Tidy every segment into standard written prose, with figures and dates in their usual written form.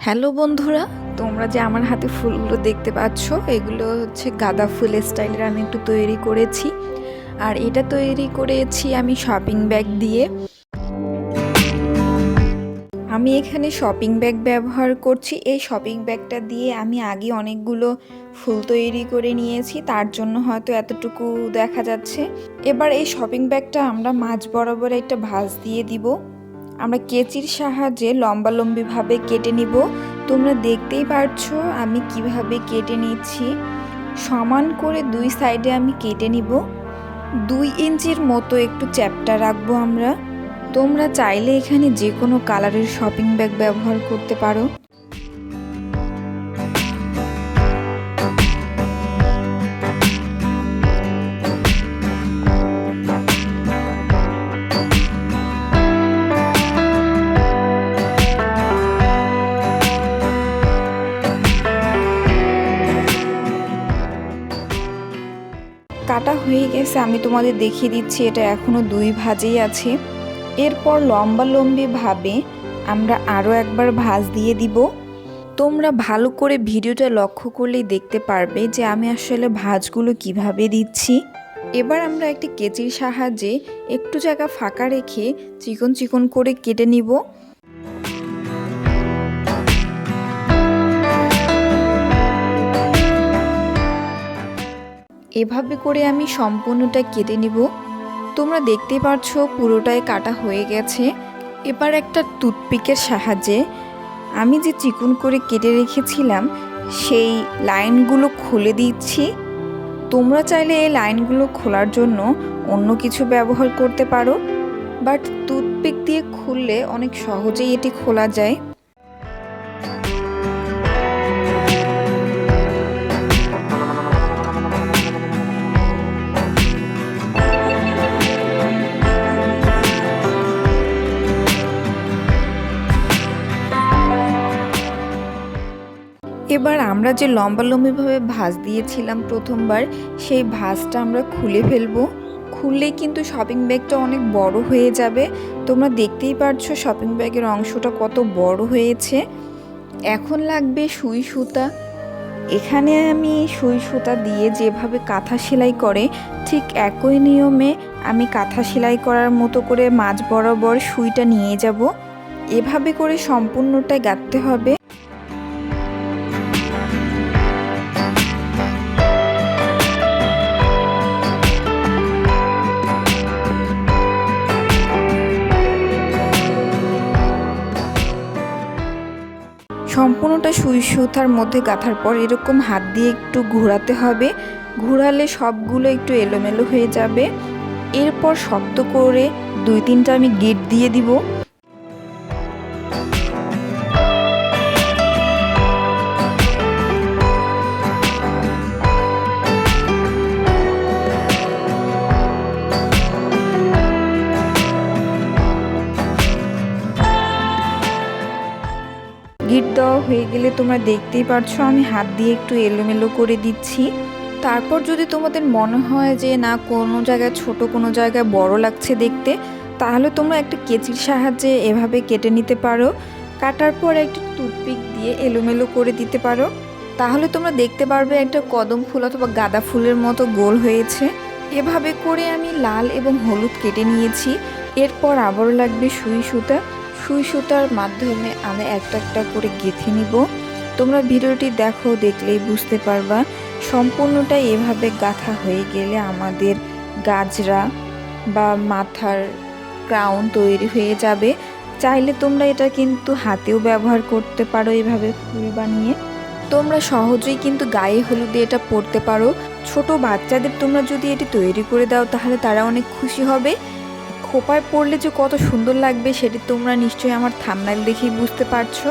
Hello বন্ধুরা, তোমরা যে আমার হাতে ফুলগুলো দেখতে পাচ্ছ এগুলো হচ্ছে গাঁদা ফুল স্টাইলের আমি একটু তৈরি করেছি। আর এটা তৈরি করেছি আমি শপিং ব্যাগ দিয়ে। আমি এখানে শপিং ব্যাগ ব্যবহার করছি। এই শপিং ব্যাগটা দিয়ে আমি আগে অনেকগুলো ফুল তৈরি করে নিয়েছি, তার জন্য হয়তো এতটুকু দেখা যাচ্ছে। এবার এই শপিং ব্যাগটা আমরা মাঝ বরাবর একটা ভাঁজ দিয়ে দিব। আমরা কেচির সাহায্যে লম্বালম্বিভাবে কেটে নিব। তোমরা দেখতেই পারছো আমি কিভাবে কেটে নিচ্ছি। সমান করে দুই সাইডে আমি কেটে নিব। 2 ইঞ্চির মতো একটু চ্যাপ্টা রাখবো আমরা। তোমরা চাইলে এখানে যে কোনো কালারের শপিং ব্যাগ ব্যবহার করতে পারো। কাটা হয়ে গেছে, আমি তোমাদের দেখিয়ে দিচ্ছি। এটা এখনো 2 ভাঁজেই আছে। এরপর লম্বালম্বিভাবে আমরা আরও একবার ভাঁজ দিয়ে দিব। তোমরা ভালো করে ভিডিওটা লক্ষ্য করলেই দেখতে পারবে যে আমি আসলে ভাঁজগুলো কিভাবে দিচ্ছি। এবার আমরা একটি কেচির সাহায্যে একটু জায়গা ফাঁকা রেখে চিকন চিকন করে কেটে নিব। এভাবে করে আমি সম্পূর্ণটা কেটে নিব। তোমরা দেখতেই পাচ্ছো পুরোটাই কাটা হয়ে গেছে। এবার একটা টুথপিকের সাহায্যে আমি যে চিকন করে কেটে রেখেছিলাম সেই লাইনগুলো খুলে দিচ্ছি। তোমরা চাইলে এই লাইনগুলো খোলার জন্য অন্য কিছু ব্যবহার করতে পারো, বাট টুথপিক দিয়ে খুললে অনেক সহজেই এটি খোলা যায়। এবার আমরা যে লম্বালম্বিভাবে ভাঁজ দিয়েছিলাম প্রথমবার, সেই ভাঁজটা আমরা খুলে ফেলবো। খুললেই কিন্তু শপিং ব্যাগটা অনেক বড় হয়ে যাবে। তোমরা দেখতেই পারছো শপিং ব্যাগের অংশটা কত বড় হয়েছে। এখন লাগবে সুই সুতা। এখানে আমি সুই সুতা দিয়ে যেভাবে কাঁথা সেলাই করে ঠিক একই নিয়মে আমি কাঁথা সেলাই করার মতো করে মাঝ বরাবর সুইটা নিয়ে যাব। এভাবে করে সম্পূর্ণটাই গাঁথতে হবে। সম্পূর্ণটা সুই সুতার মধ্যে গাঁথার পর এরকম হাত দিয়ে একটু ঘোরাতে হবে। ঘোরালে সবগুলো একটু এলোমেলো হয়ে যাবে। এরপর শক্ত করে 2-3টা আমি গিট দিয়ে দিব। গিট দেওয়া হয়ে গেলে তোমরা দেখতেই পারছো আমি হাত দিয়ে একটু এলোমেলো করে দিচ্ছি। তারপর যদি তোমাদের মনে হয় যে না কোনো জায়গায় ছোট কোনো জায়গায় বড় লাগছে দেখতে, তাহলে তোমরা একটা কেচির সাহায্যে এভাবে কেটে নিতে পারো। কাটার পর একটা টুথপিক দিয়ে এলোমেলো করে দিতে পারো। তাহলে তোমরা দেখতে পারবে একটা কদম ফুল অথবা গাঁদা ফুলের মতো গোল হয়েছে। এভাবে করে আমি লাল এবং হলুদ কেটে নিয়েছি। এরপর আবারও লাগবে সুই সুতা। সুই সুতার মাধ্যমে আমি একটা একটা করে গেঁথে নিব। তোমরা ভিডিওটি দেখো, দেখলেই বুঝতে পারবা। সম্পূর্ণটাই এভাবে গাঁথা হয়ে গেলে আমাদের গাজরা বা মাথার ক্রাউন তৈরি হয়ে যাবে। চাইলে তোমরা এটা কিন্তু হাতেও ব্যবহার করতে পারো এভাবে ফুল বানিয়ে। তোমরা সহজেই কিন্তু গায়ে হলুদে এটা পরতে পারো। ছোট বাচ্চাদের তোমরা যদি এটি তৈরি করে দাও তাহলে তারা অনেক খুশি হবে। খোপায় পরলে যে কত সুন্দর লাগবে সেটি তোমরা নিশ্চয়ই আমার থাম্বনেইল দেখেই বুঝতে পারছো।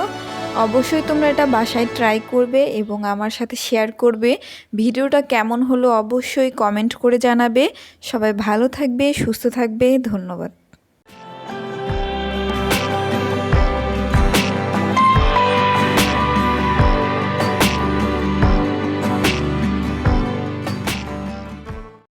অবশ্যই তোমরা এটা বাসায় ট্রাই করবে এবং আমার সাথে শেয়ার করবে। ভিডিওটা কেমন হলো অবশ্যই কমেন্ট করে জানাবে। সবাই ভালো থাকবে, সুস্থ থাকবে। ধন্যবাদ।